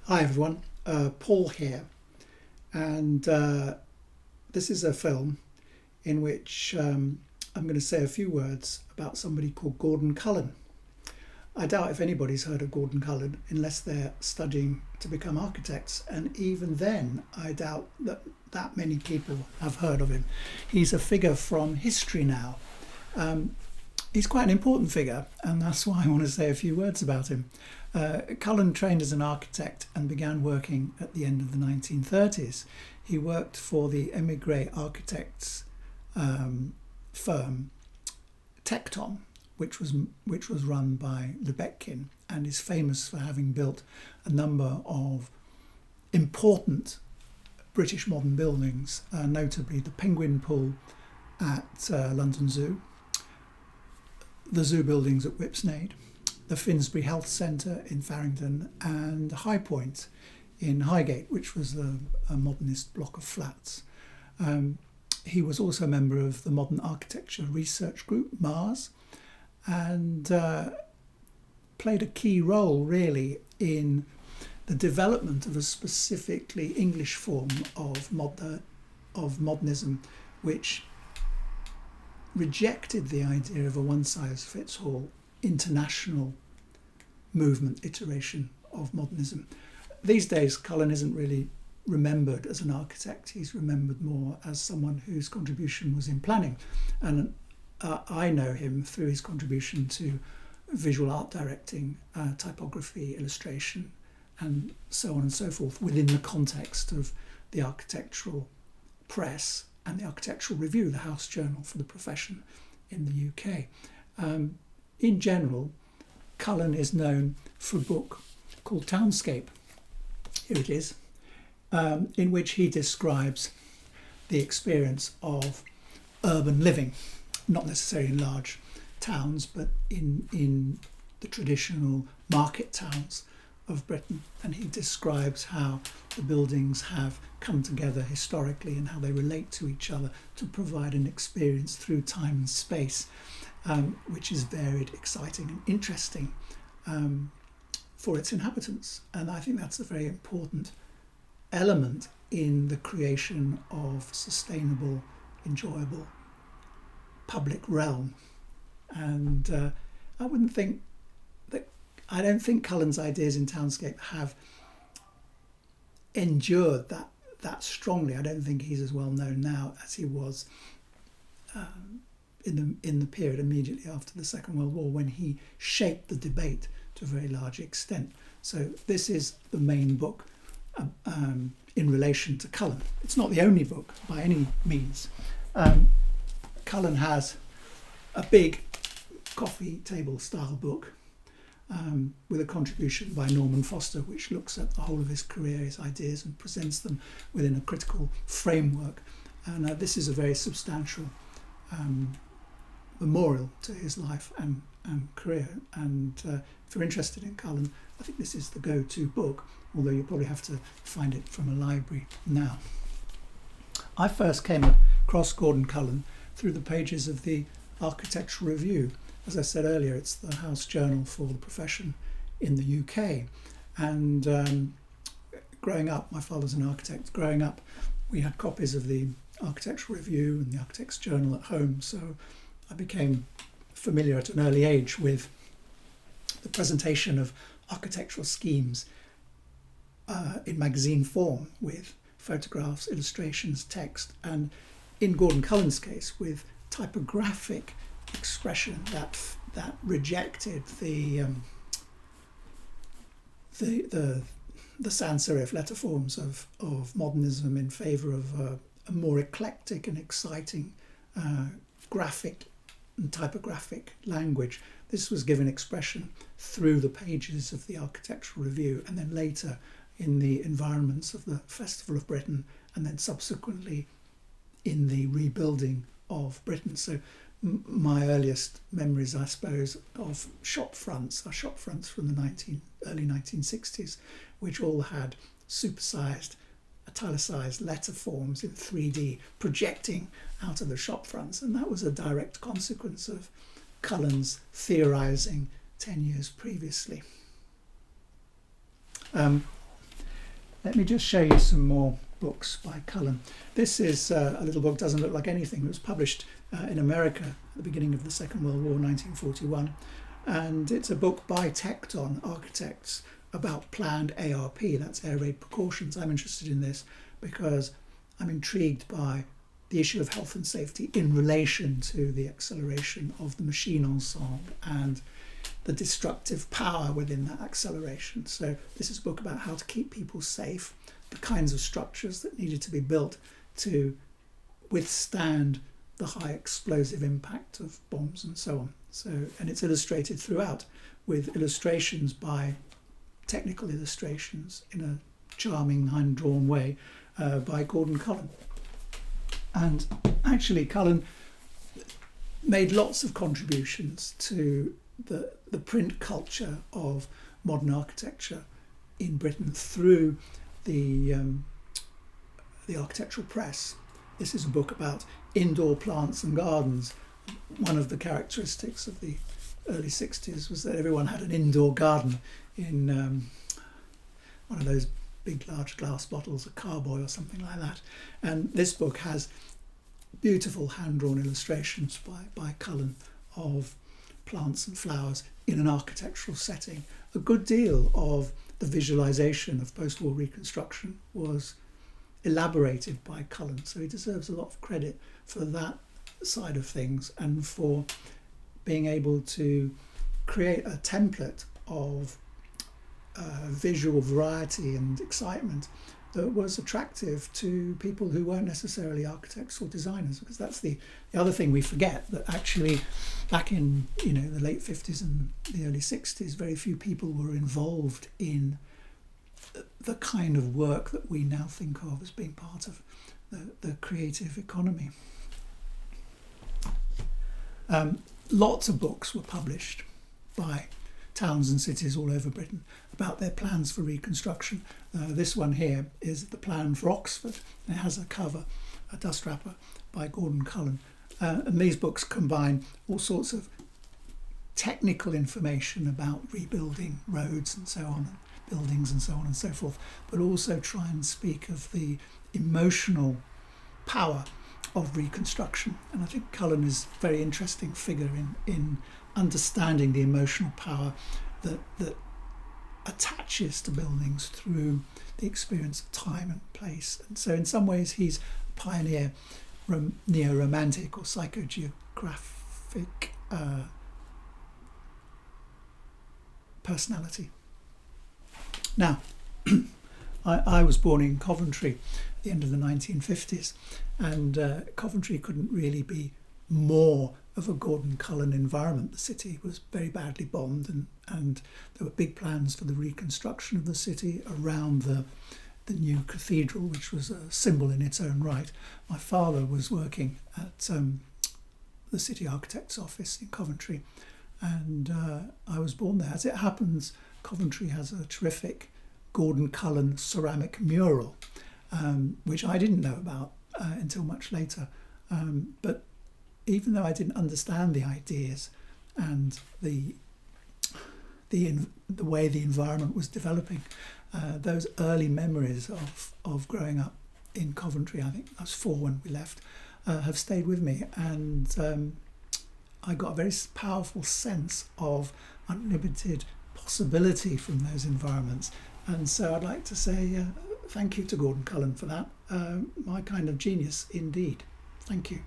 Hi everyone, Paul here, and this is a film in which I'm going to say a few words about somebody called Gordon Cullen. I doubt if anybody's heard of Gordon Cullen unless they're studying to become architects, and even then I doubt that many people have heard of him. He's a figure from history now. He's quite an important figure, and that's why I want to say a few words about him. Cullen trained as an architect and began working at the end of the 1930s. He worked for the émigré architects firm Tecton, which was run by Lebetkin, and is famous for having built a number of important British modern buildings, notably the Penguin Pool at London Zoo, the zoo buildings at Whipsnade, the Finsbury Health Centre in Farringdon, and High Point in Highgate, which was a modernist block of flats. He was also a member of the Modern Architecture Research Group, MARS, and played a key role really in the development of a specifically English form of modernism, which rejected the idea of a one-size-fits-all international movement iteration of modernism. These days, Cullen isn't really remembered as an architect. He's remembered more as someone whose contribution was in planning. And I know him through his contribution to visual art directing, typography, illustration, and so on and so forth within the context of the architectural press and the Architectural Review, the house journal for the profession in the UK. In general, Cullen is known for a book called Townscape, here it is, in which he describes the experience of urban living, not necessarily in large towns, but in the traditional market towns of Britain. And he describes how the buildings have come together historically and how they relate to each other to provide an experience through time and space, which is varied, exciting and interesting for its inhabitants. And I think that's a very important element in the creation of sustainable, enjoyable public realm. And I don't think Cullen's ideas in Townscape have endured that strongly. I don't think he's as well known now as he was in the period immediately after the Second World War, when he shaped the debate to a very large extent. So this is the main book in relation to Cullen. It's not the only book by any means. Cullen has a big coffee table style book with a contribution by Norman Foster, which looks at the whole of his career, his ideas, and presents them within a critical framework. And this is a very substantial memorial to his life and career. And if you're interested in Cullen, I think this is the go-to book, although you probably have to find it from a library now. I first came across Gordon Cullen through the pages of the Architectural Review. As I said earlier, it's the house journal for the profession in the UK. And growing up, my father's an architect. Growing up, we had copies of the Architectural Review and the Architect's Journal at home. So I became familiar at an early age with the presentation of architectural schemes in magazine form, with photographs, illustrations, text, and in Gordon Cullen's case, with typographic expression that rejected the sans serif letter forms of modernism in favour of a more eclectic and exciting graphic and typographic language. This was given expression through the pages of the Architectural Review, and then later in the environments of the Festival of Britain, and then subsequently in the rebuilding of Britain. So my earliest memories, I suppose, of shop fronts are shop fronts from the early 1960s, which all had supersized, italicized letter forms in 3D projecting out of the shop fronts. And that was a direct consequence of Cullen's theorising 10 years previously. Let me just show you some more books by Cullen. This is a little book, doesn't look like anything. It was published in America at the beginning of the Second World War, 1941. And it's a book by Tecton architects about planned ARP, that's air raid precautions. I'm interested in this because I'm intrigued by the issue of health and safety in relation to the acceleration of the machine ensemble and the destructive power within that acceleration. So this is a book about how to keep people safe, the kinds of structures that needed to be built to withstand the high explosive impact of bombs and so on. So, and it's illustrated throughout with illustrations by technical illustrations in a charming hand-drawn way by Gordon Cullen. And actually Cullen made lots of contributions to the print culture of modern architecture in Britain through the architectural press. This is a book about indoor plants and gardens. One of the characteristics of the early 60s was that everyone had an indoor garden in one of those big large glass bottles, a carboy or something like that. And this book has beautiful hand-drawn illustrations by Cullen of plants and flowers in an architectural setting. A good deal of the visualization of post-war reconstruction was elaborated by Cullen, so he deserves a lot of credit for that side of things and for being able to create a template of visual variety and excitement that was attractive to people who weren't necessarily architects or designers, because that's the other thing we forget, that actually back in the late 50s and the early 60s, very few people were involved in the kind of work that we now think of as being part of the creative economy. Lots of books were published by towns and cities all over Britain about their plans for reconstruction. This one here is the plan for Oxford. It has a cover, a dust wrapper by Gordon Cullen. And these books combine all sorts of technical information about rebuilding roads and so on, and buildings and so on and so forth, but also try and speak of the emotional power of reconstruction. And I think Cullen is a very interesting figure in understanding the emotional power that attaches to buildings through the experience of time and place. And so in some ways he's a pioneer neo-romantic or psychogeographic personality. Now, I was born in Coventry at the end of the 1950s, and Coventry couldn't really be more of a Gordon Cullen environment. The city was very badly bombed, and there were big plans for the reconstruction of the city around the new cathedral, which was a symbol in its own right. My father was working at the city architect's office in Coventry, and I was born there. As it happens, Coventry has a terrific Gordon Cullen ceramic mural, which I didn't know about until much later. But even though I didn't understand the ideas and the way the environment was developing, those early memories of growing up in Coventry, I think I was 4 when we left, have stayed with me, and I got a very powerful sense of unlimited possibility from those environments. And so I'd like to say thank you to Gordon Cullen for that. My kind of genius indeed. Thank you.